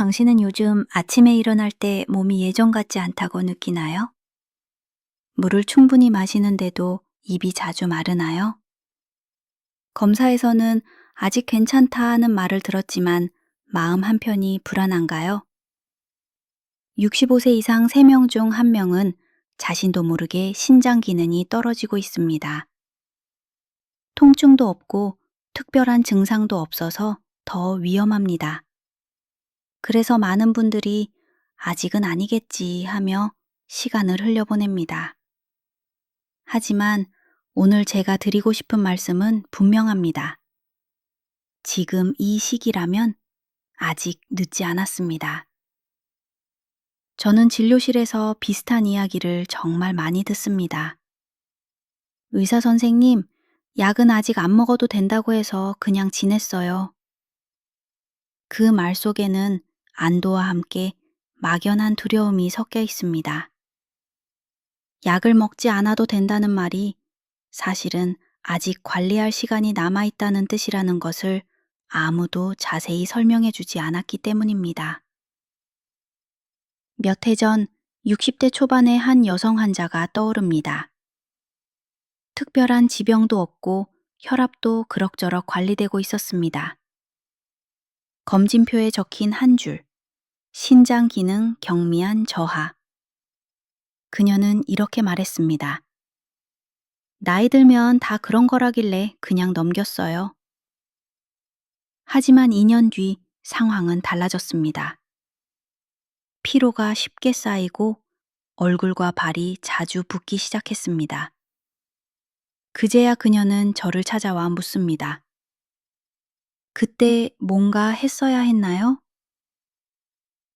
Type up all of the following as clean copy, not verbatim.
당신은 요즘 아침에 일어날 때 몸이 예전 같지 않다고 느끼나요? 물을 충분히 마시는데도 입이 자주 마르나요? 검사에서는 아직 괜찮다는 말을 들었지만 마음 한편이 불안한가요? 65세 이상 3명 중 1명은 자신도 모르게 신장 기능이 떨어지고 있습니다. 통증도 없고 특별한 증상도 없어서 더 위험합니다. 그래서 많은 분들이 아직은 아니겠지 하며 시간을 흘려보냅니다. 하지만 오늘 제가 드리고 싶은 말씀은 분명합니다. 지금 이 시기라면 아직 늦지 않았습니다. 저는 진료실에서 비슷한 이야기를 정말 많이 듣습니다. 의사 선생님, 약은 아직 안 먹어도 된다고 해서 그냥 지냈어요. 그 말 속에는 안도와 함께 막연한 두려움이 섞여 있습니다. 약을 먹지 않아도 된다는 말이 사실은 아직 관리할 시간이 남아있다는 뜻이라는 것을 아무도 자세히 설명해 주지 않았기 때문입니다. 몇 해 전 60대 초반의 한 여성 환자가 떠오릅니다. 특별한 지병도 없고 혈압도 그럭저럭 관리되고 있었습니다. 검진표에 적힌 한 줄, 신장 기능 경미한 저하. 그녀는 이렇게 말했습니다. 나이 들면 다 그런 거라길래 그냥 넘겼어요. 하지만 2년 뒤 상황은 달라졌습니다. 피로가 쉽게 쌓이고 얼굴과 발이 자주 붓기 시작했습니다. 그제야 그녀는 저를 찾아와 묻습니다. 그때 뭔가 했어야 했나요?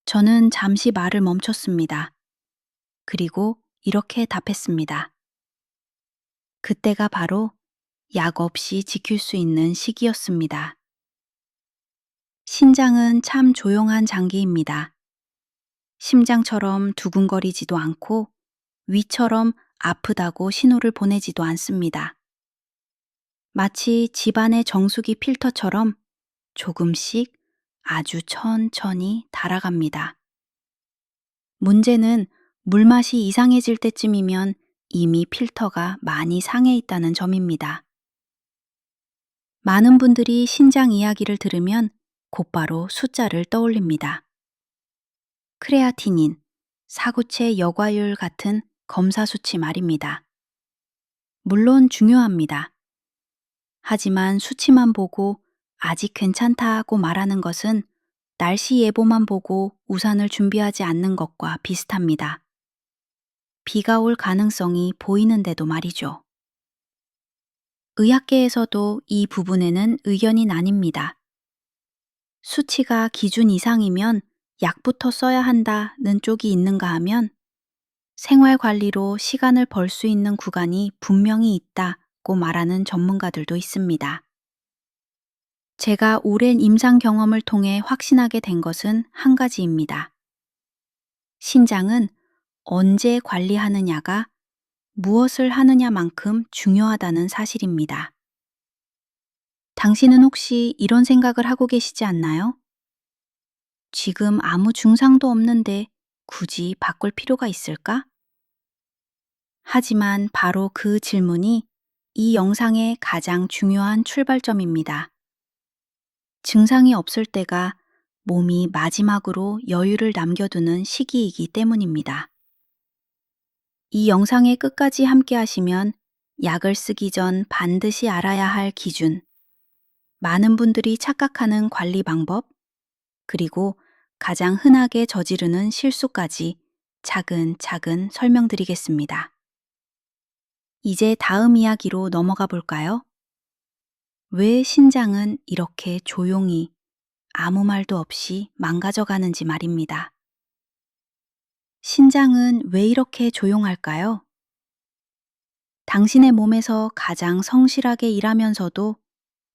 저는 잠시 말을 멈췄습니다. 그리고 이렇게 답했습니다. 그때가 바로 약 없이 지킬 수 있는 시기였습니다. 신장은 참 조용한 장기입니다. 심장처럼 두근거리지도 않고 위처럼 아프다고 신호를 보내지도 않습니다. 마치 집안의 정수기 필터처럼 조금씩 아주 천천히 달아갑니다. 문제는 물맛이 이상해질 때쯤이면 이미 필터가 많이 상해 있다는 점입니다. 많은 분들이 신장 이야기를 들으면 곧바로 숫자를 떠올립니다. 크레아티닌, 사구체 여과율 같은 검사 수치 말입니다. 물론 중요합니다. 하지만 수치만 보고 아직 괜찮다고 말하는 것은 날씨 예보만 보고 우산을 준비하지 않는 것과 비슷합니다. 비가 올 가능성이 보이는데도 말이죠. 의학계에서도 이 부분에는 의견이 나뉩니다. 수치가 기준 이상이면 약부터 써야 한다는 쪽이 있는가 하면 생활 관리로 시간을 벌 수 있는 구간이 분명히 있다고 말하는 전문가들도 있습니다. 제가 오랜 임상 경험을 통해 확신하게 된 것은 한 가지입니다. 신장은 언제 관리하느냐가 무엇을 하느냐만큼 중요하다는 사실입니다. 당신은 혹시 이런 생각을 하고 계시지 않나요? 지금 아무 증상도 없는데 굳이 바꿀 필요가 있을까? 하지만 바로 그 질문이 이 영상의 가장 중요한 출발점입니다. 증상이 없을 때가 몸이 마지막으로 여유를 남겨두는 시기이기 때문입니다. 이 영상의 끝까지 함께 하시면 약을 쓰기 전 반드시 알아야 할 기준, 많은 분들이 착각하는 관리 방법, 그리고 가장 흔하게 저지르는 실수까지 차근차근 설명드리겠습니다. 이제 다음 이야기로 넘어가 볼까요? 왜 신장은 이렇게 조용히 아무 말도 없이 망가져가는지 말입니다. 신장은 왜 이렇게 조용할까요? 당신의 몸에서 가장 성실하게 일하면서도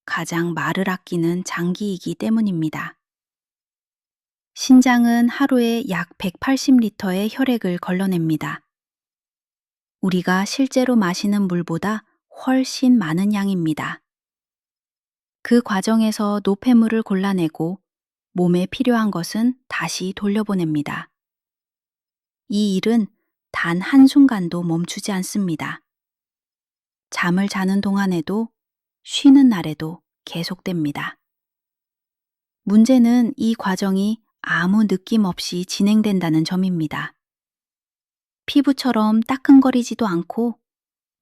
가장 말을 아끼는 장기이기 때문입니다. 신장은 하루에 약 180리터의 혈액을 걸러냅니다. 우리가 실제로 마시는 물보다 훨씬 많은 양입니다. 그 과정에서 노폐물을 골라내고 몸에 필요한 것은 다시 돌려보냅니다. 이 일은 단 한순간도 멈추지 않습니다. 잠을 자는 동안에도 쉬는 날에도 계속됩니다. 문제는 이 과정이 아무 느낌 없이 진행된다는 점입니다. 피부처럼 따끔거리지도 않고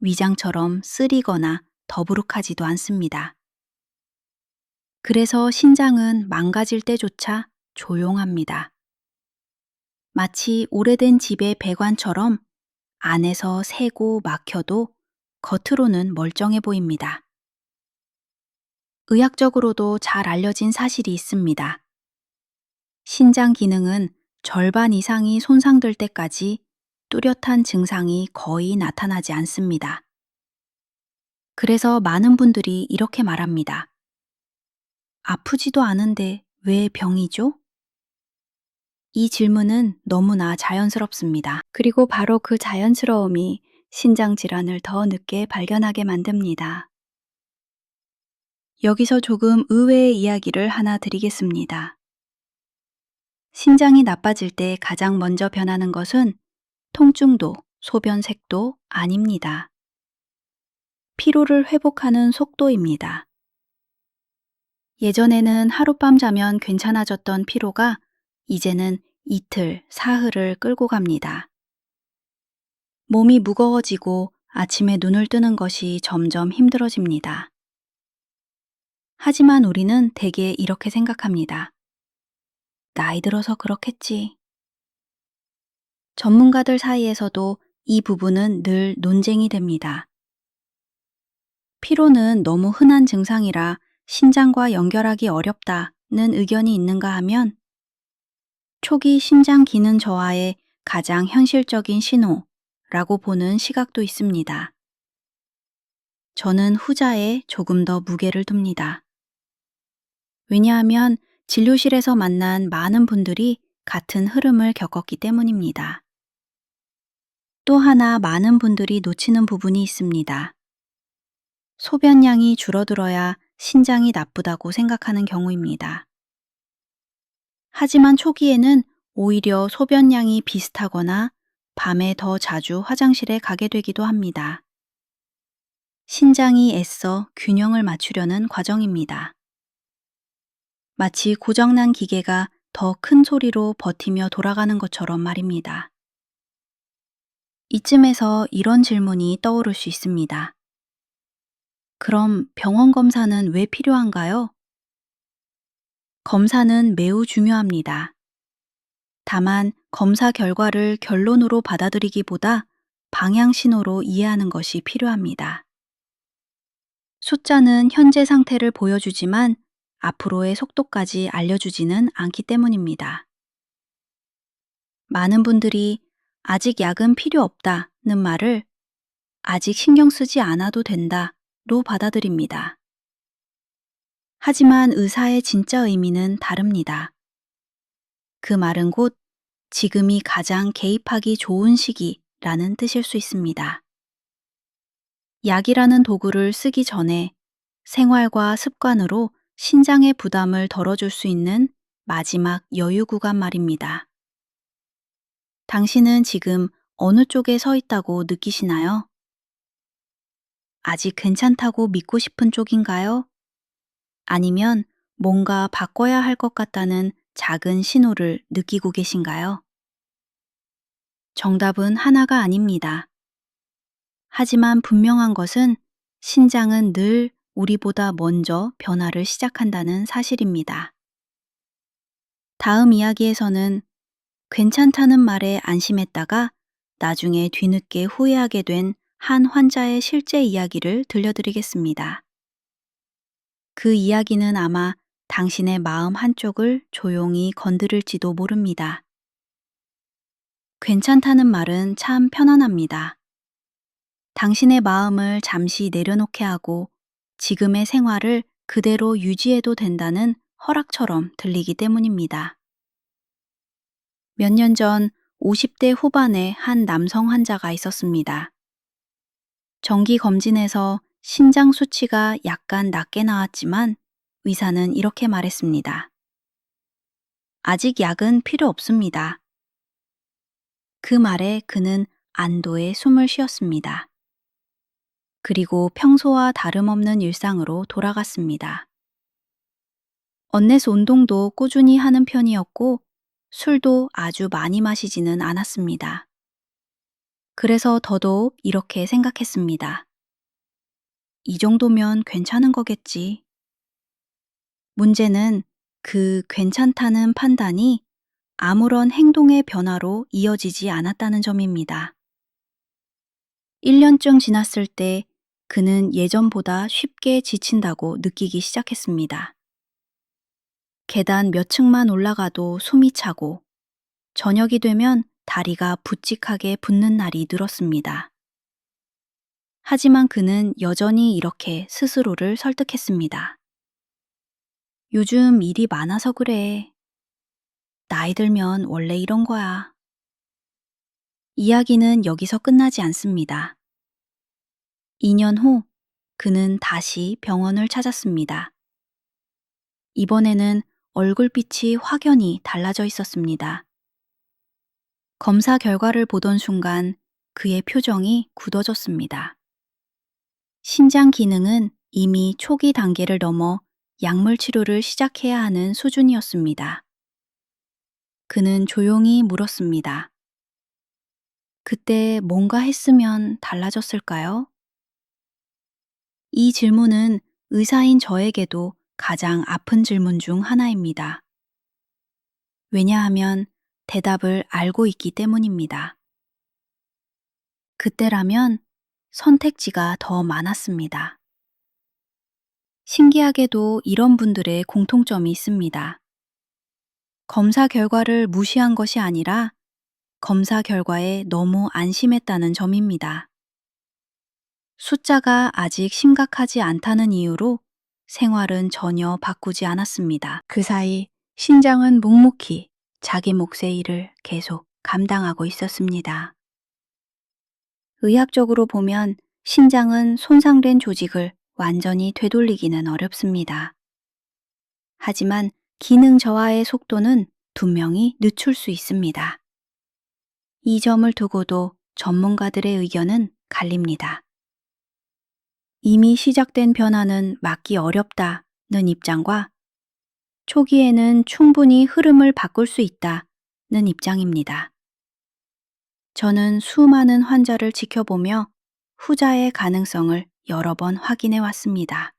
위장처럼 쓰리거나 더부룩하지도 않습니다. 그래서 신장은 망가질 때조차 조용합니다. 마치 오래된 집의 배관처럼 안에서 새고 막혀도 겉으로는 멀쩡해 보입니다. 의학적으로도 잘 알려진 사실이 있습니다. 신장 기능은 절반 이상이 손상될 때까지 뚜렷한 증상이 거의 나타나지 않습니다. 그래서 많은 분들이 이렇게 말합니다. 아프지도 않은데 왜 병이죠? 이 질문은 너무나 자연스럽습니다. 그리고 바로 그 자연스러움이 신장 질환을 더 늦게 발견하게 만듭니다. 여기서 조금 의외의 이야기를 하나 드리겠습니다. 신장이 나빠질 때 가장 먼저 변하는 것은 통증도, 소변색도 아닙니다. 피로를 회복하는 속도입니다. 예전에는 하룻밤 자면 괜찮아졌던 피로가 이제는 이틀, 사흘을 끌고 갑니다. 몸이 무거워지고 아침에 눈을 뜨는 것이 점점 힘들어집니다. 하지만 우리는 대개 이렇게 생각합니다. 나이 들어서 그렇겠지. 전문가들 사이에서도 이 부분은 늘 논쟁이 됩니다. 피로는 너무 흔한 증상이라 신장과 연결하기 어렵다는 의견이 있는가 하면 초기 신장 기능 저하의 가장 현실적인 신호라고 보는 시각도 있습니다. 저는 후자에 조금 더 무게를 둡니다. 왜냐하면 진료실에서 만난 많은 분들이 같은 흐름을 겪었기 때문입니다. 또 하나 많은 분들이 놓치는 부분이 있습니다. 소변량이 줄어들어야 신장이 나쁘다고 생각하는 경우입니다. 하지만 초기에는 오히려 소변량이 비슷하거나 밤에 더 자주 화장실에 가게 되기도 합니다. 신장이 애써 균형을 맞추려는 과정입니다. 마치 고장난 기계가 더 큰 소리로 버티며 돌아가는 것처럼 말입니다. 이쯤에서 이런 질문이 떠오를 수 있습니다. 그럼 병원 검사는 왜 필요한가요? 검사는 매우 중요합니다. 다만 검사 결과를 결론으로 받아들이기보다 방향 신호로 이해하는 것이 필요합니다. 숫자는 현재 상태를 보여주지만 앞으로의 속도까지 알려주지는 않기 때문입니다. 많은 분들이 아직 약은 필요 없다는 말을 아직 신경 쓰지 않아도 된다로 받아들입니다. 하지만 의사의 진짜 의미는 다릅니다. 그 말은 곧 지금이 가장 개입하기 좋은 시기라는 뜻일 수 있습니다. 약이라는 도구를 쓰기 전에 생활과 습관으로 신장의 부담을 덜어줄 수 있는 마지막 여유 구간 말입니다. 당신은 지금 어느 쪽에 서 있다고 느끼시나요? 아직 괜찮다고 믿고 싶은 쪽인가요? 아니면 뭔가 바꿔야 할 것 같다는 작은 신호를 느끼고 계신가요? 정답은 하나가 아닙니다. 하지만 분명한 것은 신장은 늘 우리보다 먼저 변화를 시작한다는 사실입니다. 다음 이야기에서는 괜찮다는 말에 안심했다가 나중에 뒤늦게 후회하게 된 한 환자의 실제 이야기를 들려드리겠습니다. 그 이야기는 아마 당신의 마음 한쪽을 조용히 건드릴지도 모릅니다. 괜찮다는 말은 참 편안합니다. 당신의 마음을 잠시 내려놓게 하고 지금의 생활을 그대로 유지해도 된다는 허락처럼 들리기 때문입니다. 몇 년 전 50대 후반의 한 남성 환자가 있었습니다. 정기 검진에서 신장 수치가 약간 낮게 나왔지만 의사는 이렇게 말했습니다. 아직 약은 필요 없습니다. 그 말에 그는 안도의 숨을 쉬었습니다. 그리고 평소와 다름없는 일상으로 돌아갔습니다. 언넷 운동도 꾸준히 하는 편이었고 술도 아주 많이 마시지는 않았습니다. 그래서 더더욱 이렇게 생각했습니다. 이 정도면 괜찮은 거겠지. 문제는 그 괜찮다는 판단이 아무런 행동의 변화로 이어지지 않았다는 점입니다. 1년쯤 지났을 때 그는 예전보다 쉽게 지친다고 느끼기 시작했습니다. 계단 몇 층만 올라가도 숨이 차고 저녁이 되면 다리가 붓직하게 붓는 날이 늘었습니다. 하지만 그는 여전히 이렇게 스스로를 설득했습니다. 요즘 일이 많아서 그래. 나이 들면 원래 이런 거야. 이야기는 여기서 끝나지 않습니다. 2년 후 그는 다시 병원을 찾았습니다. 이번에는 얼굴빛이 확연히 달라져 있었습니다. 검사 결과를 보던 순간 그의 표정이 굳어졌습니다. 신장 기능은 이미 초기 단계를 넘어 약물 치료를 시작해야 하는 수준이었습니다. 그는 조용히 물었습니다. 그때 뭔가 했으면 달라졌을까요? 이 질문은 의사인 저에게도 가장 아픈 질문 중 하나입니다. 왜냐하면 대답을 알고 있기 때문입니다. 그때라면 선택지가 더 많았습니다. 신기하게도 이런 분들의 공통점이 있습니다. 검사 결과를 무시한 것이 아니라 검사 결과에 너무 안심했다는 점입니다. 숫자가 아직 심각하지 않다는 이유로 생활은 전혀 바꾸지 않았습니다. 그 사이 신장은 묵묵히 자기 몫의 일을 계속 감당하고 있었습니다. 의학적으로 보면 신장은 손상된 조직을 완전히 되돌리기는 어렵습니다. 하지만 기능 저하의 속도는 분명히 늦출 수 있습니다. 이 점을 두고도 전문가들의 의견은 갈립니다. 이미 시작된 변화는 막기 어렵다는 입장과 초기에는 충분히 흐름을 바꿀 수 있다는 입장입니다. 저는 수많은 환자를 지켜보며 후자의 가능성을 여러 번 확인해 왔습니다.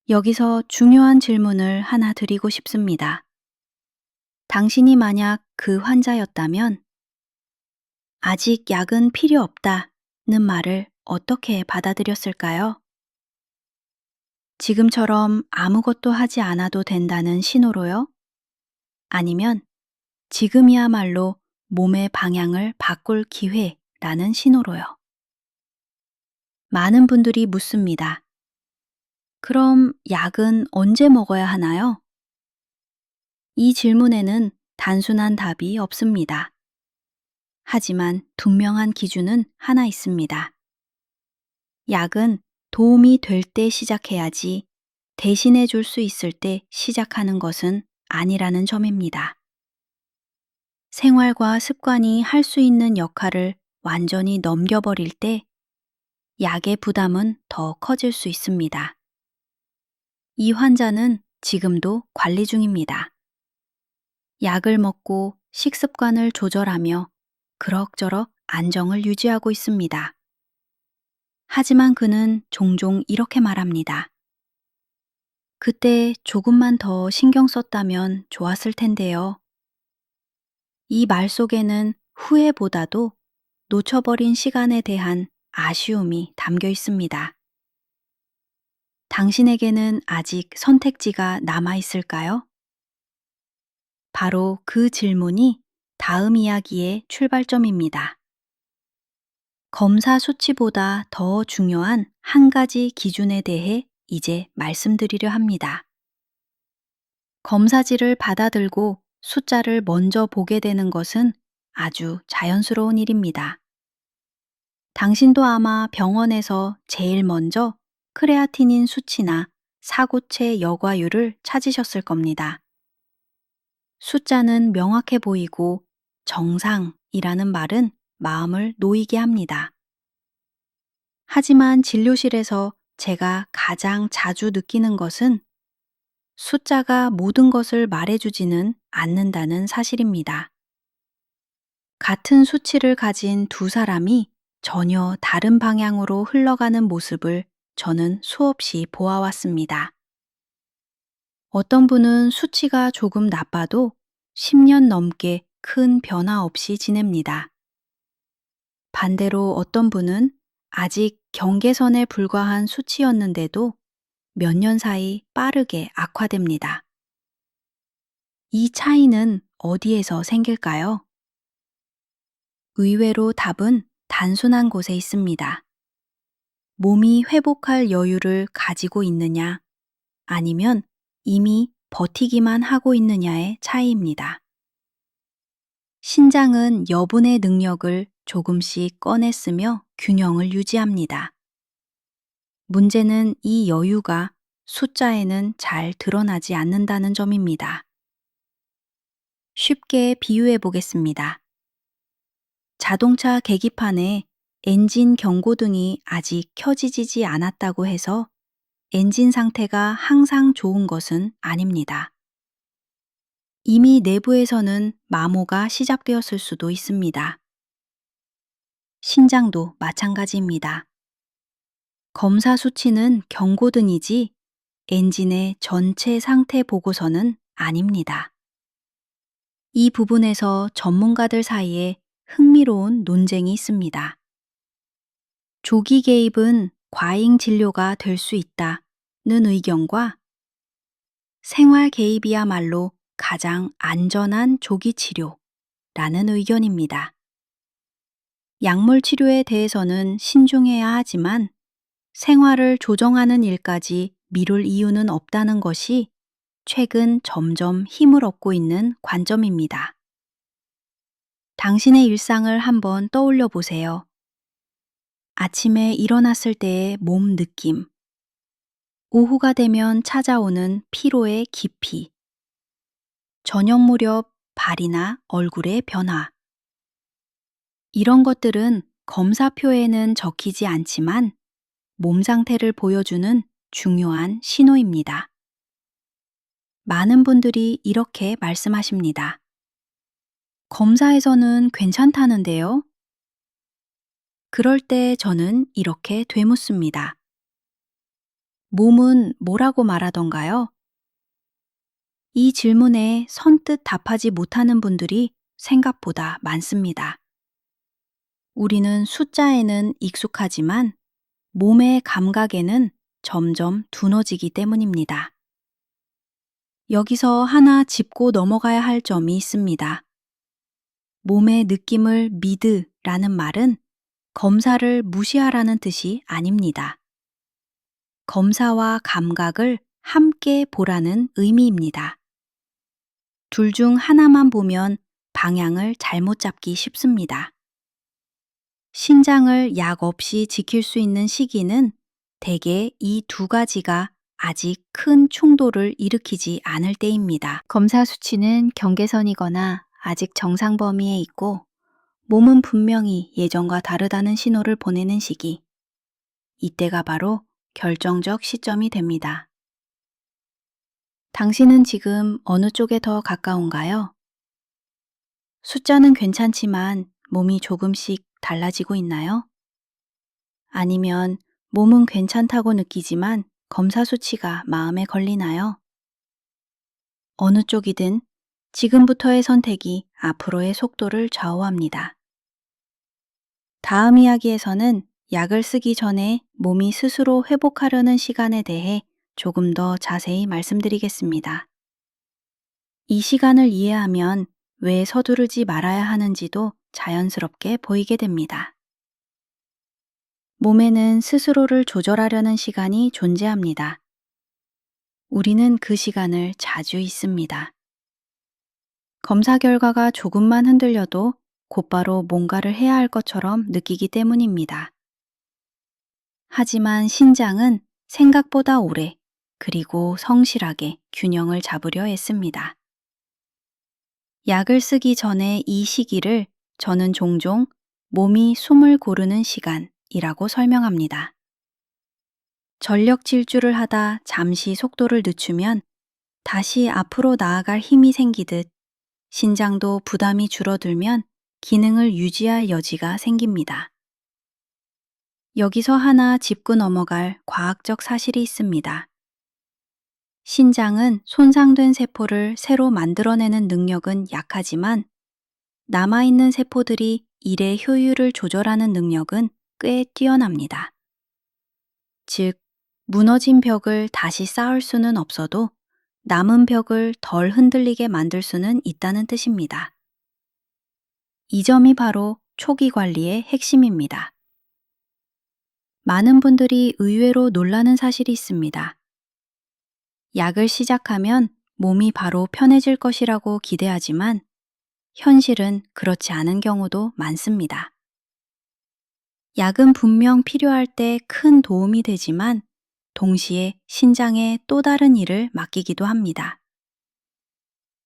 여기서 중요한 질문을 하나 드리고 싶습니다. 당신이 만약 그 환자였다면 아직 약은 필요 없다는 말을 어떻게 받아들였을까요? 지금처럼 아무것도 하지 않아도 된다는 신호로요? 아니면 지금이야말로 몸의 방향을 바꿀 기회라는 신호로요? 많은 분들이 묻습니다. 그럼 약은 언제 먹어야 하나요? 이 질문에는 단순한 답이 없습니다. 하지만 분명한 기준은 하나 있습니다. 약은 도움이 될 때 시작해야지 대신해 줄 수 있을 때 시작하는 것은 아니라는 점입니다. 생활과 습관이 할 수 있는 역할을 완전히 넘겨버릴 때 약의 부담은 더 커질 수 있습니다. 이 환자는 지금도 관리 중입니다. 약을 먹고 식습관을 조절하며 그럭저럭 안정을 유지하고 있습니다. 하지만 그는 종종 이렇게 말합니다. 그때 조금만 더 신경 썼다면 좋았을 텐데요. 이 말 속에는 후회보다도 놓쳐버린 시간에 대한 아쉬움이 담겨 있습니다. 당신에게는 아직 선택지가 남아 있을까요? 바로 그 질문이 다음 이야기의 출발점입니다. 검사 수치보다 더 중요한 한 가지 기준에 대해 이제 말씀드리려 합니다. 검사지를 받아들고 숫자를 먼저 보게 되는 것은 아주 자연스러운 일입니다. 당신도 아마 병원에서 제일 먼저 크레아티닌 수치나 사고체 여과율을 찾으셨을 겁니다. 숫자는 명확해 보이고 정상이라는 말은 마음을 놓이게 합니다. 하지만 진료실에서 제가 가장 자주 느끼는 것은 숫자가 모든 것을 말해주지는 않는다는 사실입니다. 같은 수치를 가진 두 사람이 전혀 다른 방향으로 흘러가는 모습을 저는 수없이 보아왔습니다. 어떤 분은 수치가 조금 나빠도 10년 넘게 큰 변화 없이 지냅니다. 반대로 어떤 분은 아직 경계선에 불과한 수치였는데도 몇 년 사이 빠르게 악화됩니다. 이 차이는 어디에서 생길까요? 의외로 답은 단순한 곳에 있습니다. 몸이 회복할 여유를 가지고 있느냐, 아니면 이미 버티기만 하고 있느냐의 차이입니다. 신장은 여분의 능력을 조금씩 꺼내쓰며 균형을 유지합니다. 문제는 이 여유가 숫자에는 잘 드러나지 않는다는 점입니다. 쉽게 비유해 보겠습니다. 자동차 계기판에 엔진 경고등이 아직 켜지지 않았다고 해서 엔진 상태가 항상 좋은 것은 아닙니다. 이미 내부에서는 마모가 시작되었을 수도 있습니다. 신장도 마찬가지입니다. 검사 수치는 경고등이지 엔진의 전체 상태 보고서는 아닙니다. 이 부분에서 전문가들 사이에 흥미로운 논쟁이 있습니다. 조기 개입은 과잉 진료가 될 수 있다는 의견과 생활 개입이야말로 가장 안전한 조기 치료라는 의견입니다. 약물 치료에 대해서는 신중해야 하지만 생활을 조정하는 일까지 미룰 이유는 없다는 것이 최근 점점 힘을 얻고 있는 관점입니다. 당신의 일상을 한번 떠올려 보세요. 아침에 일어났을 때의 몸 느낌, 오후가 되면 찾아오는 피로의 깊이, 저녁 무렵 발이나 얼굴의 변화. 이런 것들은 검사표에는 적히지 않지만 몸 상태를 보여주는 중요한 신호입니다. 많은 분들이 이렇게 말씀하십니다. 검사에서는 괜찮다는데요? 그럴 때 저는 이렇게 되묻습니다. 몸은 뭐라고 말하던가요? 이 질문에 선뜻 답하지 못하는 분들이 생각보다 많습니다. 우리는 숫자에는 익숙하지만 몸의 감각에는 점점 둔해지기 때문입니다. 여기서 하나 짚고 넘어가야 할 점이 있습니다. 몸의 느낌을 믿으라는 말은 검사를 무시하라는 뜻이 아닙니다. 검사와 감각을 함께 보라는 의미입니다. 둘 중 하나만 보면 방향을 잘못 잡기 쉽습니다. 신장을 약 없이 지킬 수 있는 시기는 대개 이 두 가지가 아직 큰 충돌을 일으키지 않을 때입니다. 검사 수치는 경계선이거나 아직 정상 범위에 있고 몸은 분명히 예전과 다르다는 신호를 보내는 시기. 이때가 바로 결정적 시점이 됩니다. 당신은 지금 어느 쪽에 더 가까운가요? 숫자는 괜찮지만 몸이 조금씩 달라지고 있나요? 아니면 몸은 괜찮다고 느끼지만 검사 수치가 마음에 걸리나요? 어느 쪽이든 지금부터의 선택이 앞으로의 속도를 좌우합니다. 다음 이야기에서는 약을 쓰기 전에 몸이 스스로 회복하려는 시간에 대해 조금 더 자세히 말씀드리겠습니다. 이 시간을 이해하면 왜 서두르지 말아야 하는지도 자연스럽게 보이게 됩니다. 몸에는 스스로를 조절하려는 시간이 존재합니다. 우리는 그 시간을 자주 잊습니다. 검사 결과가 조금만 흔들려도 곧바로 뭔가를 해야 할 것처럼 느끼기 때문입니다. 하지만 신장은 생각보다 오래 그리고 성실하게 균형을 잡으려 했습니다. 약을 쓰기 전에 이 시기를 저는 종종 몸이 숨을 고르는 시간이라고 설명합니다. 전력 질주를 하다 잠시 속도를 늦추면 다시 앞으로 나아갈 힘이 생기듯 신장도 부담이 줄어들면 기능을 유지할 여지가 생깁니다. 여기서 하나 짚고 넘어갈 과학적 사실이 있습니다. 신장은 손상된 세포를 새로 만들어내는 능력은 약하지만 남아있는 세포들이 일의 효율을 조절하는 능력은 꽤 뛰어납니다. 즉, 무너진 벽을 다시 쌓을 수는 없어도 남은 벽을 덜 흔들리게 만들 수는 있다는 뜻입니다. 이 점이 바로 초기 관리의 핵심입니다. 많은 분들이 의외로 놀라는 사실이 있습니다. 약을 시작하면 몸이 바로 편해질 것이라고 기대하지만 현실은 그렇지 않은 경우도 많습니다. 약은 분명 필요할 때 큰 도움이 되지만 동시에 신장에 또 다른 일을 맡기기도 합니다.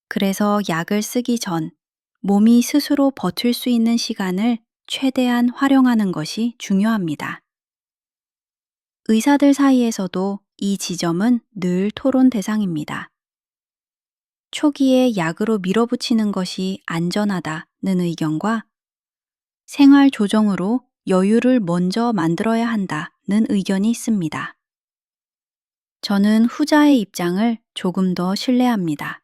그래서 약을 쓰기 전 몸이 스스로 버틸 수 있는 시간을 최대한 활용하는 것이 중요합니다. 의사들 사이에서도 이 지점은 늘 토론 대상입니다. 초기에 약으로 밀어붙이는 것이 안전하다는 의견과 생활 조정으로 여유를 먼저 만들어야 한다는 의견이 있습니다. 저는 후자의 입장을 조금 더 신뢰합니다.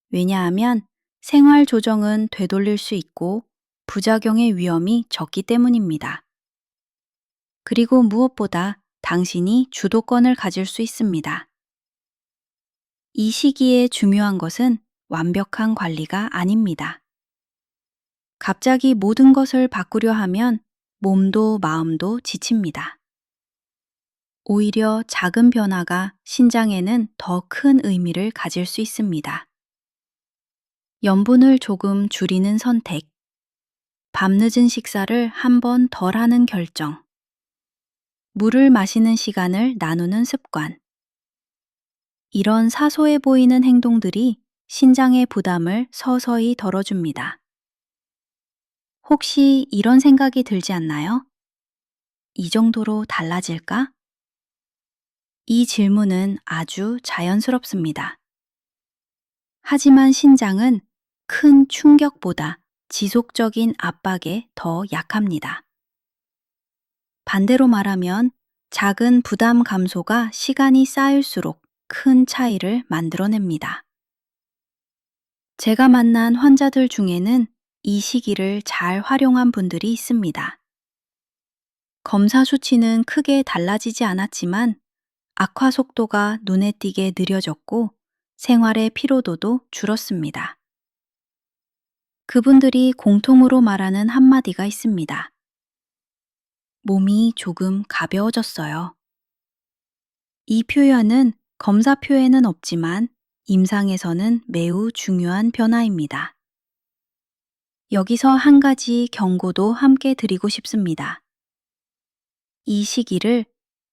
왜냐하면 생활 조정은 되돌릴 수 있고 부작용의 위험이 적기 때문입니다. 그리고 무엇보다 당신이 주도권을 가질 수 있습니다. 이 시기에 중요한 것은 완벽한 관리가 아닙니다. 갑자기 모든 것을 바꾸려 하면 몸도 마음도 지칩니다. 오히려 작은 변화가 신장에는 더 큰 의미를 가질 수 있습니다. 염분을 조금 줄이는 선택, 밤늦은 식사를 한 번 덜 하는 결정, 물을 마시는 시간을 나누는 습관. 이런 사소해 보이는 행동들이 신장의 부담을 서서히 덜어줍니다. 혹시 이런 생각이 들지 않나요? 이 정도로 달라질까? 이 질문은 아주 자연스럽습니다. 하지만 신장은 큰 충격보다 지속적인 압박에 더 약합니다. 반대로 말하면 작은 부담 감소가 시간이 쌓일수록 큰 차이를 만들어냅니다. 제가 만난 환자들 중에는 이 시기를 잘 활용한 분들이 있습니다. 검사 수치는 크게 달라지지 않았지만 악화 속도가 눈에 띄게 느려졌고 생활의 피로도도 줄었습니다. 그분들이 공통으로 말하는 한마디가 있습니다. 몸이 조금 가벼워졌어요. 이 표현은 검사표에는 없지만 임상에서는 매우 중요한 변화입니다. 여기서 한 가지 경고도 함께 드리고 싶습니다. 이 시기를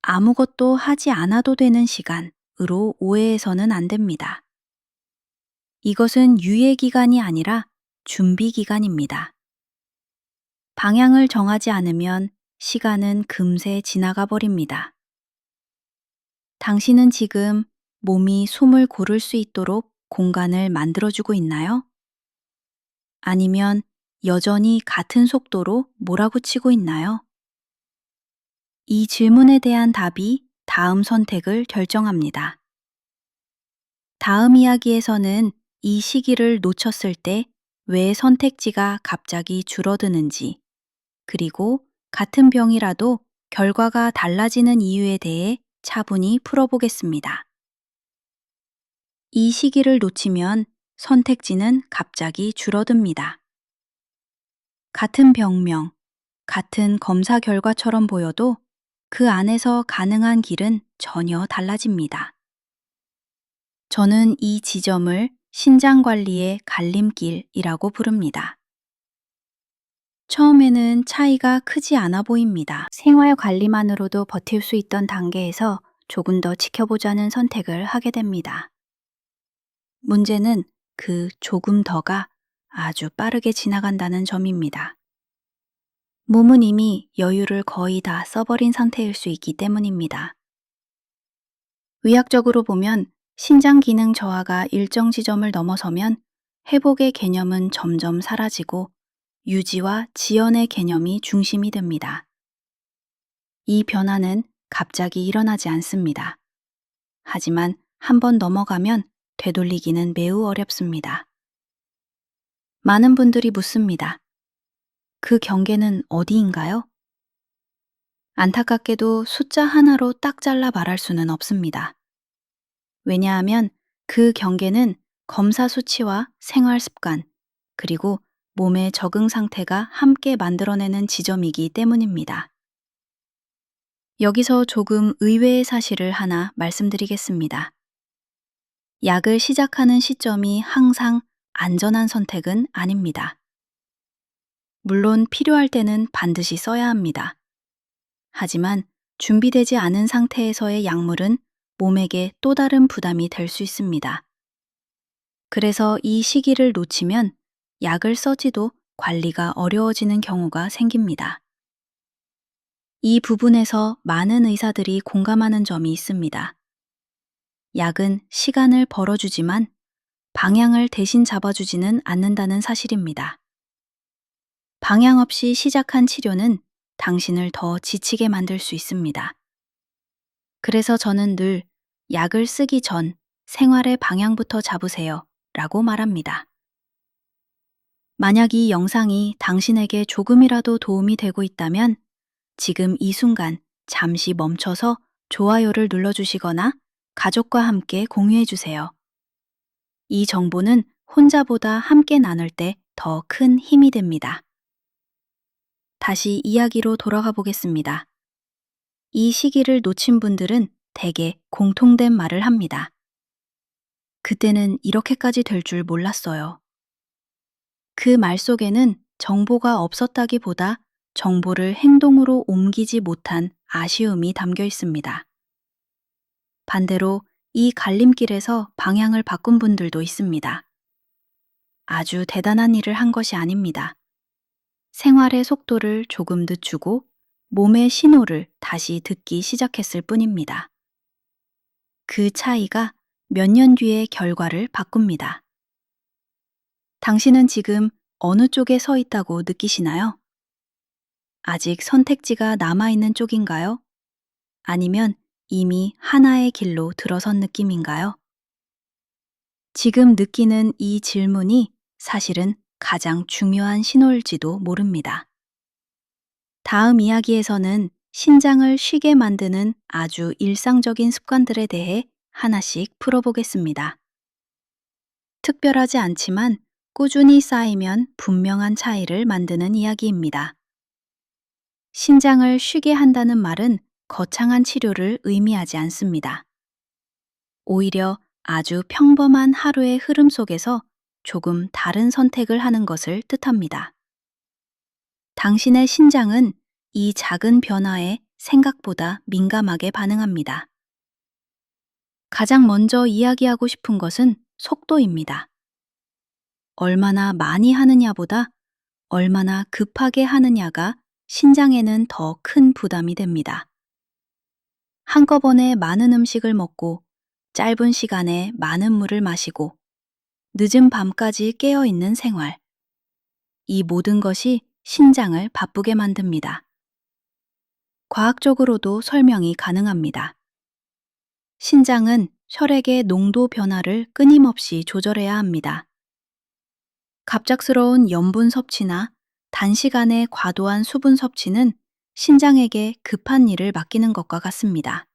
아무것도 하지 않아도 되는 시간으로 오해해서는 안 됩니다. 이것은 유예 기간이 아니라 준비 기간입니다. 방향을 정하지 않으면 시간은 금세 지나가 버립니다. 당신은 지금 몸이 숨을 고를 수 있도록 공간을 만들어주고 있나요? 아니면 여전히 같은 속도로 몰아붙이고 있나요? 이 질문에 대한 답이 다음 선택을 결정합니다. 다음 이야기에서는 이 시기를 놓쳤을 때 왜 선택지가 갑자기 줄어드는지, 그리고 같은 병이라도 결과가 달라지는 이유에 대해 차분히 풀어보겠습니다. 이 시기를 놓치면 선택지는 갑자기 줄어듭니다. 같은 병명, 같은 검사 결과처럼 보여도 그 안에서 가능한 길은 전혀 달라집니다. 저는 이 지점을 신장 관리의 갈림길이라고 부릅니다. 처음에는 차이가 크지 않아 보입니다. 생활 관리만으로도 버틸 수 있던 단계에서 조금 더 지켜보자는 선택을 하게 됩니다. 문제는 그 조금 더가 아주 빠르게 지나간다는 점입니다. 몸은 이미 여유를 거의 다 써버린 상태일 수 있기 때문입니다. 의학적으로 보면 신장 기능 저하가 일정 지점을 넘어서면 회복의 개념은 점점 사라지고 유지와 지연의 개념이 중심이 됩니다. 이 변화는 갑자기 일어나지 않습니다. 하지만 한번 넘어가면 되돌리기는 매우 어렵습니다. 많은 분들이 묻습니다. 그 경계는 어디인가요? 안타깝게도 숫자 하나로 딱 잘라 말할 수는 없습니다. 왜냐하면 그 경계는 검사 수치와 생활 습관, 그리고 몸의 적응 상태가 함께 만들어내는 지점이기 때문입니다. 여기서 조금 의외의 사실을 하나 말씀드리겠습니다. 약을 시작하는 시점이 항상 안전한 선택은 아닙니다. 물론 필요할 때는 반드시 써야 합니다. 하지만 준비되지 않은 상태에서의 약물은 몸에게 또 다른 부담이 될 수 있습니다. 그래서 이 시기를 놓치면 약을 써지도 관리가 어려워지는 경우가 생깁니다. 이 부분에서 많은 의사들이 공감하는 점이 있습니다. 약은 시간을 벌어주지만 방향을 대신 잡아주지는 않는다는 사실입니다. 방향 없이 시작한 치료는 당신을 더 지치게 만들 수 있습니다. 그래서 저는 늘 약을 쓰기 전 생활의 방향부터 잡으세요 라고 말합니다. 만약 이 영상이 당신에게 조금이라도 도움이 되고 있다면 지금 이 순간 잠시 멈춰서 좋아요를 눌러주시거나 가족과 함께 공유해주세요. 이 정보는 혼자보다 함께 나눌 때 더 큰 힘이 됩니다. 다시 이야기로 돌아가 보겠습니다. 이 시기를 놓친 분들은 대개 공통된 말을 합니다. 그때는 이렇게까지 될 줄 몰랐어요. 그 말 속에는 정보가 없었다기보다 정보를 행동으로 옮기지 못한 아쉬움이 담겨 있습니다. 반대로 이 갈림길에서 방향을 바꾼 분들도 있습니다. 아주 대단한 일을 한 것이 아닙니다. 생활의 속도를 조금 늦추고 몸의 신호를 다시 듣기 시작했을 뿐입니다. 그 차이가 몇 년 뒤의 결과를 바꿉니다. 당신은 지금 어느 쪽에 서 있다고 느끼시나요? 아직 선택지가 남아있는 쪽인가요? 아니면 이미 하나의 길로 들어선 느낌인가요? 지금 느끼는 이 질문이 사실은 가장 중요한 신호일지도 모릅니다. 다음 이야기에서는 신장을 쉬게 만드는 아주 일상적인 습관들에 대해 하나씩 풀어보겠습니다. 특별하지 않지만 꾸준히 쌓이면 분명한 차이를 만드는 이야기입니다. 신장을 쉬게 한다는 말은 거창한 치료를 의미하지 않습니다. 오히려 아주 평범한 하루의 흐름 속에서 조금 다른 선택을 하는 것을 뜻합니다. 당신의 신장은 이 작은 변화에 생각보다 민감하게 반응합니다. 가장 먼저 이야기하고 싶은 것은 속도입니다. 얼마나 많이 하느냐보다 얼마나 급하게 하느냐가 신장에는 더 큰 부담이 됩니다. 한꺼번에 많은 음식을 먹고 짧은 시간에 많은 물을 마시고 늦은 밤까지 깨어 있는 생활. 이 모든 것이 신장을 바쁘게 만듭니다. 과학적으로도 설명이 가능합니다. 신장은 혈액의 농도 변화를 끊임없이 조절해야 합니다. 갑작스러운 염분 섭취나 단시간에 과도한 수분 섭취는 신장에게 급한 일을 맡기는 것과 같습니다.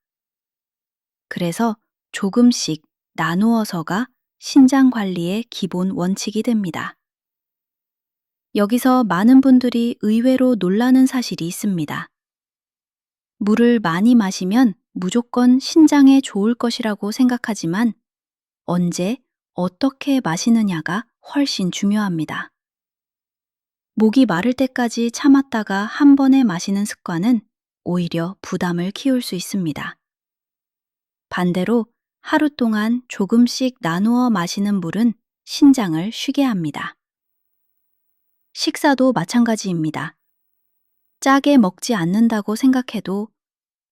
그래서 조금씩 나누어서가 신장 관리의 기본 원칙이 됩니다. 여기서 많은 분들이 의외로 놀라는 사실이 있습니다. 물을 많이 마시면 무조건 신장에 좋을 것이라고 생각하지만 언제, 어떻게 마시느냐가 훨씬 중요합니다. 목이 마를 때까지 참았다가 한 번에 마시는 습관은 오히려 부담을 키울 수 있습니다. 반대로 하루 동안 조금씩 나누어 마시는 물은 신장을 쉬게 합니다. 식사도 마찬가지입니다. 짜게 먹지 않는다고 생각해도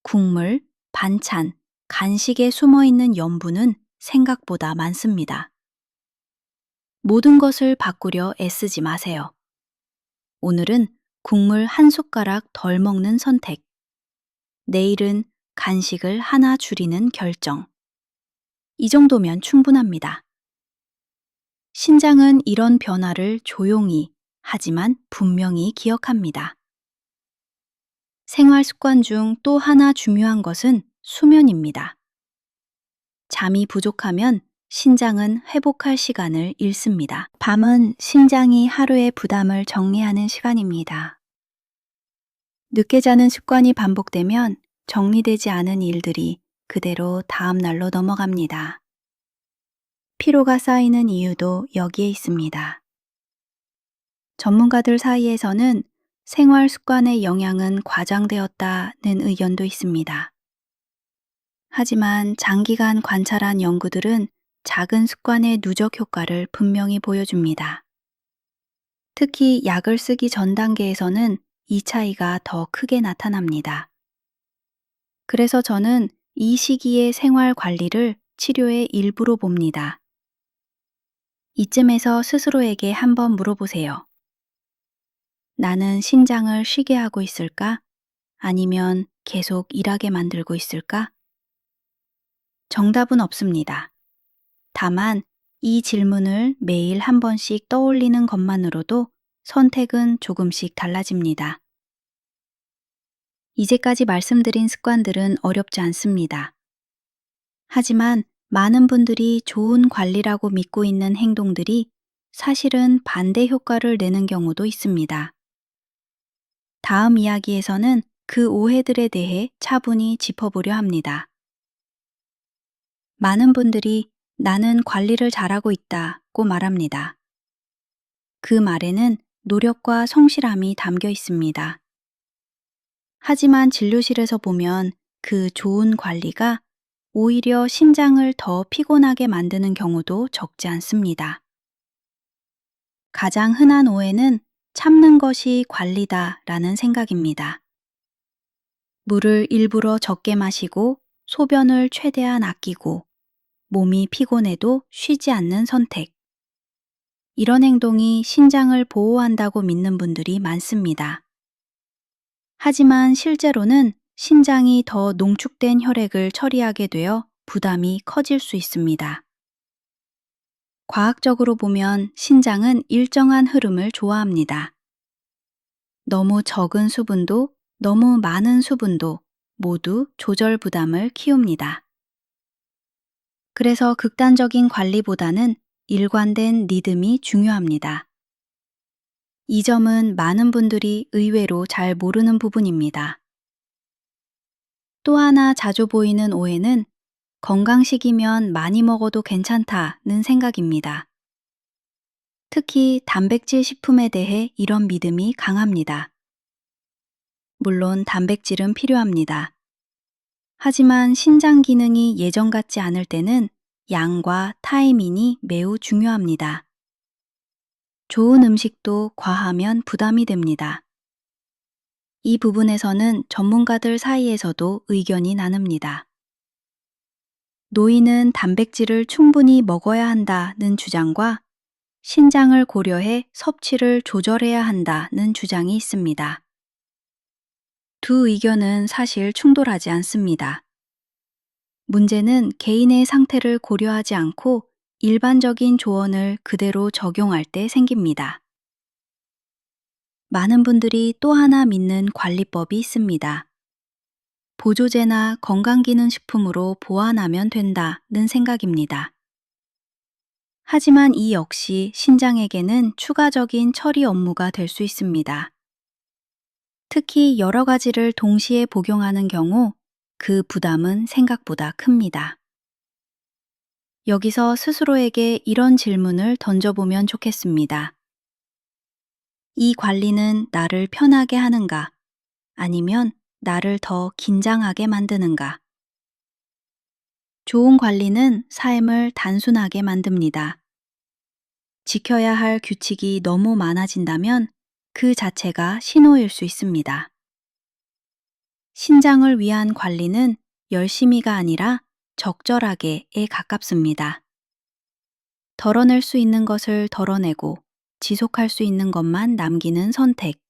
국물, 반찬, 간식에 숨어 있는 염분은 생각보다 많습니다. 모든 것을 바꾸려 애쓰지 마세요. 오늘은 국물 한 숟가락 덜 먹는 선택. 내일은 간식을 하나 줄이는 결정. 이 정도면 충분합니다. 신장은 이런 변화를 조용히 하지만 분명히 기억합니다. 생활 습관 중 또 하나 중요한 것은 수면입니다. 잠이 부족하면 신장은 회복할 시간을 잃습니다. 밤은 신장이 하루의 부담을 정리하는 시간입니다. 늦게 자는 습관이 반복되면 정리되지 않은 일들이 그대로 다음 날로 넘어갑니다. 피로가 쌓이는 이유도 여기에 있습니다. 전문가들 사이에서는 생활 습관의 영향은 과장되었다는 의견도 있습니다. 하지만 장기간 관찰한 연구들은 작은 습관의 누적 효과를 분명히 보여줍니다. 특히 약을 쓰기 전 단계에서는 이 차이가 더 크게 나타납니다. 그래서 저는 이 시기의 생활 관리를 치료의 일부로 봅니다. 이쯤에서 스스로에게 한번 물어보세요. 나는 신장을 쉬게 하고 있을까? 아니면 계속 일하게 만들고 있을까? 정답은 없습니다. 다만 이 질문을 매일 한 번씩 떠올리는 것만으로도 선택은 조금씩 달라집니다. 이제까지 말씀드린 습관들은 어렵지 않습니다. 하지만 많은 분들이 좋은 관리라고 믿고 있는 행동들이 사실은 반대 효과를 내는 경우도 있습니다. 다음 이야기에서는 그 오해들에 대해 차분히 짚어보려 합니다. 많은 분들이 나는 관리를 잘하고 있다고 말합니다. 그 말에는 노력과 성실함이 담겨 있습니다. 하지만 진료실에서 보면 그 좋은 관리가 오히려 신장을 더 피곤하게 만드는 경우도 적지 않습니다. 가장 흔한 오해는 참는 것이 관리다라는 생각입니다. 물을 일부러 적게 마시고 소변을 최대한 아끼고 몸이 피곤해도 쉬지 않는 선택. 이런 행동이 신장을 보호한다고 믿는 분들이 많습니다. 하지만 실제로는 신장이 더 농축된 혈액을 처리하게 되어 부담이 커질 수 있습니다. 과학적으로 보면 신장은 일정한 흐름을 좋아합니다. 너무 적은 수분도 너무 많은 수분도 모두 조절 부담을 키웁니다. 그래서 극단적인 관리보다는 일관된 리듬이 중요합니다. 이 점은 많은 분들이 의외로 잘 모르는 부분입니다. 또 하나 자주 보이는 오해는 건강식이면 많이 먹어도 괜찮다는 생각입니다. 특히 단백질 식품에 대해 이런 믿음이 강합니다. 물론 단백질은 필요합니다. 하지만 신장 기능이 예전 같지 않을 때는 양과 타이밍이 매우 중요합니다. 좋은 음식도 과하면 부담이 됩니다. 이 부분에서는 전문가들 사이에서도 의견이 나뉩니다. 노인은 단백질을 충분히 먹어야 한다는 주장과 신장을 고려해 섭취를 조절해야 한다는 주장이 있습니다. 두 의견은 사실 충돌하지 않습니다. 문제는 개인의 상태를 고려하지 않고 일반적인 조언을 그대로 적용할 때 생깁니다. 많은 분들이 또 하나 믿는 관리법이 있습니다. 보조제나 건강기능식품으로 보완하면 된다는 생각입니다. 하지만 이 역시 신장에게는 추가적인 처리 업무가 될 수 있습니다. 특히 여러 가지를 동시에 복용하는 경우 그 부담은 생각보다 큽니다. 여기서 스스로에게 이런 질문을 던져보면 좋겠습니다. 이 관리는 나를 편하게 하는가? 아니면 나를 더 긴장하게 만드는가? 좋은 관리는 삶을 단순하게 만듭니다. 지켜야 할 규칙이 너무 많아진다면 그 자체가 신호일 수 있습니다. 신장을 위한 관리는 열심히가 아니라 적절하게에 가깝습니다. 덜어낼 수 있는 것을 덜어내고 지속할 수 있는 것만 남기는 선택.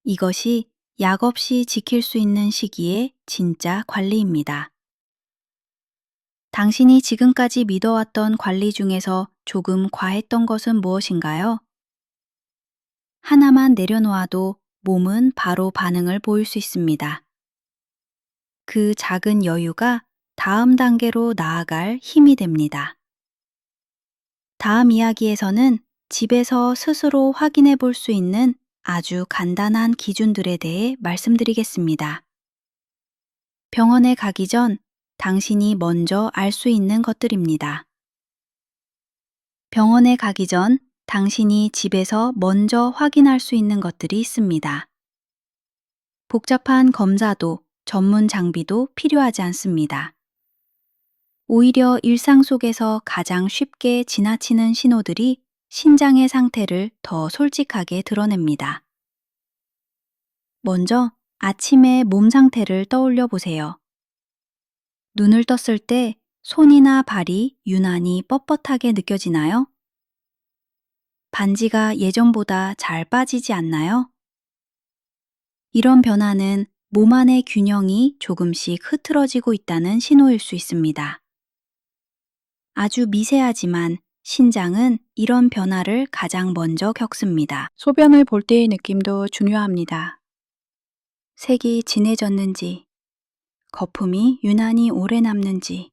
이것이 약 없이 지킬 수 있는 시기의 진짜 관리입니다. 당신이 지금까지 믿어왔던 관리 중에서 조금 과했던 것은 무엇인가요? 하나만 내려놓아도 몸은 바로 반응을 보일 수 있습니다. 그 작은 여유가 다음 단계로 나아갈 힘이 됩니다. 다음 이야기에서는 집에서 스스로 확인해 볼 수 있는 아주 간단한 기준들에 대해 말씀드리겠습니다. 병원에 가기 전 당신이 먼저 알 수 있는 것들입니다. 병원에 가기 전 당신이 집에서 먼저 확인할 수 있는 것들이 있습니다. 복잡한 검사도 전문 장비도 필요하지 않습니다. 오히려 일상 속에서 가장 쉽게 지나치는 신호들이 신장의 상태를 더 솔직하게 드러냅니다. 먼저 아침의 몸 상태를 떠올려 보세요. 눈을 떴을 때 손이나 발이 유난히 뻣뻣하게 느껴지나요? 반지가 예전보다 잘 빠지지 않나요? 이런 변화는 몸 안의 균형이 조금씩 흐트러지고 있다는 신호일 수 있습니다. 아주 미세하지만 신장은 이런 변화를 가장 먼저 겪습니다. 소변을 볼 때의 느낌도 중요합니다. 색이 진해졌는지, 거품이 유난히 오래 남는지,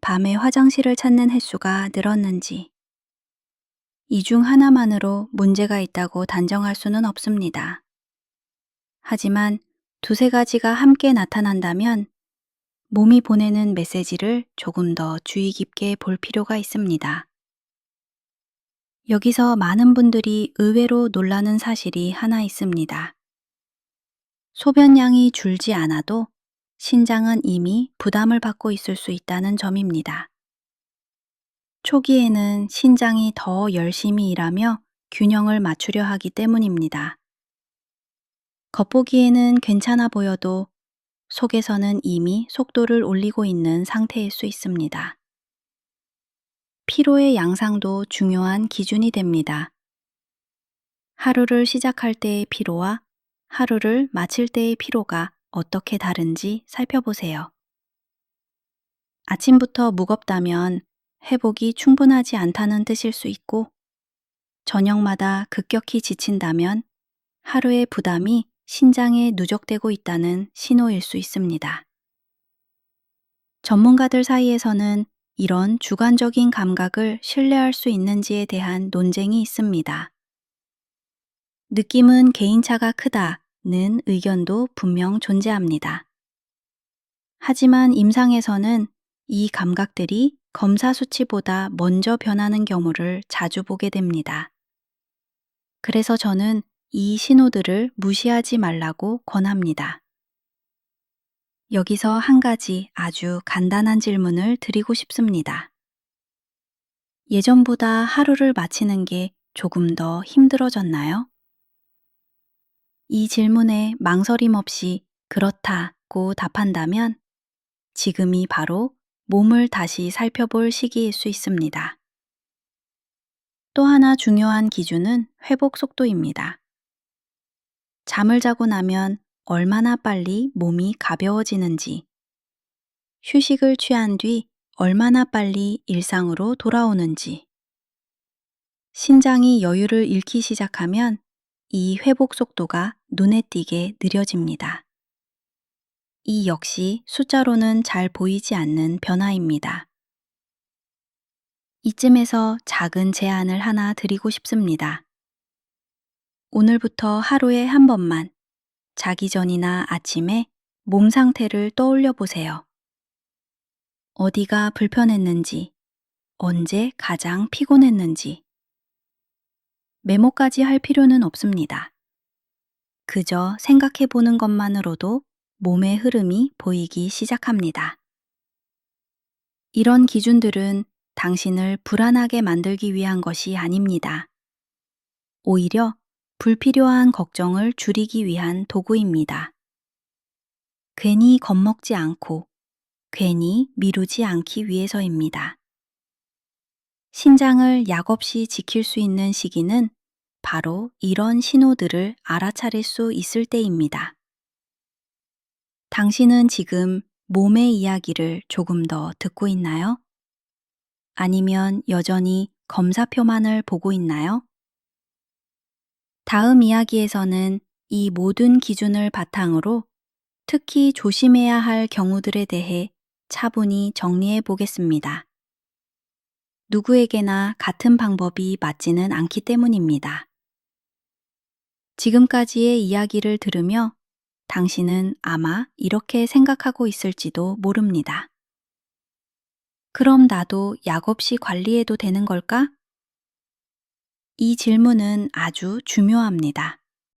밤에 화장실을 찾는 횟수가 늘었는지, 이 중 하나만으로 문제가 있다고 단정할 수는 없습니다. 하지만 두세 가지가 함께 나타난다면 몸이 보내는 메시지를 조금 더 주의 깊게 볼 필요가 있습니다. 여기서 많은 분들이 의외로 놀라는 사실이 하나 있습니다. 소변량이 줄지 않아도 신장은 이미 부담을 받고 있을 수 있다는 점입니다. 초기에는 신장이 더 열심히 일하며 균형을 맞추려 하기 때문입니다. 겉보기에는 괜찮아 보여도 속에서는 이미 속도를 올리고 있는 상태일 수 있습니다. 피로의 양상도 중요한 기준이 됩니다. 하루를 시작할 때의 피로와 하루를 마칠 때의 피로가 어떻게 다른지 살펴보세요. 아침부터 무겁다면 회복이 충분하지 않다는 뜻일 수 있고, 저녁마다 급격히 지친다면 하루의 부담이 신장에 누적되고 있다는 신호일 수 있습니다. 전문가들 사이에서는 이런 주관적인 감각을 신뢰할 수 있는지에 대한 논쟁이 있습니다. 느낌은 개인차가 크다는 의견도 분명 존재합니다. 하지만 임상에서는 이 감각들이 검사 수치보다 먼저 변하는 경우를 자주 보게 됩니다. 그래서 저는 이 신호들을 무시하지 말라고 권합니다. 여기서 한 가지 아주 간단한 질문을 드리고 싶습니다. 예전보다 하루를 마치는 게 조금 더 힘들어졌나요? 이 질문에 망설임 없이 그렇다고 답한다면 지금이 바로 몸을 다시 살펴볼 시기일 수 있습니다. 또 하나 중요한 기준은 회복 속도입니다. 잠을 자고 나면 얼마나 빨리 몸이 가벼워지는지, 휴식을 취한 뒤 얼마나 빨리 일상으로 돌아오는지, 신장이 여유를 잃기 시작하면 이 회복 속도가 눈에 띄게 느려집니다. 이 역시 숫자로는 잘 보이지 않는 변화입니다. 이쯤에서 작은 제안을 하나 드리고 싶습니다. 오늘부터 하루에 한 번만 자기 전이나 아침에 몸 상태를 떠올려 보세요. 어디가 불편했는지, 언제 가장 피곤했는지. 메모까지 할 필요는 없습니다. 그저 생각해 보는 것만으로도 몸의 흐름이 보이기 시작합니다. 이런 기준들은 당신을 불안하게 만들기 위한 것이 아닙니다. 오히려 불필요한 걱정을 줄이기 위한 도구입니다. 괜히 겁먹지 않고 괜히 미루지 않기 위해서입니다. 신장을 약 없이 지킬 수 있는 시기는 바로 이런 신호들을 알아차릴 수 있을 때입니다. 당신은 지금 몸의 이야기를 조금 더 듣고 있나요? 아니면 여전히 검사표만을 보고 있나요? 다음 이야기에서는 이 모든 기준을 바탕으로 특히 조심해야 할 경우들에 대해 차분히 정리해 보겠습니다. 누구에게나 같은 방법이 맞지는 않기 때문입니다. 지금까지의 이야기를 들으며 당신은 아마 이렇게 생각하고 있을지도 모릅니다. 그럼 나도 약 없이 관리해도 되는 걸까? 이 질문은 아주 중요합니다.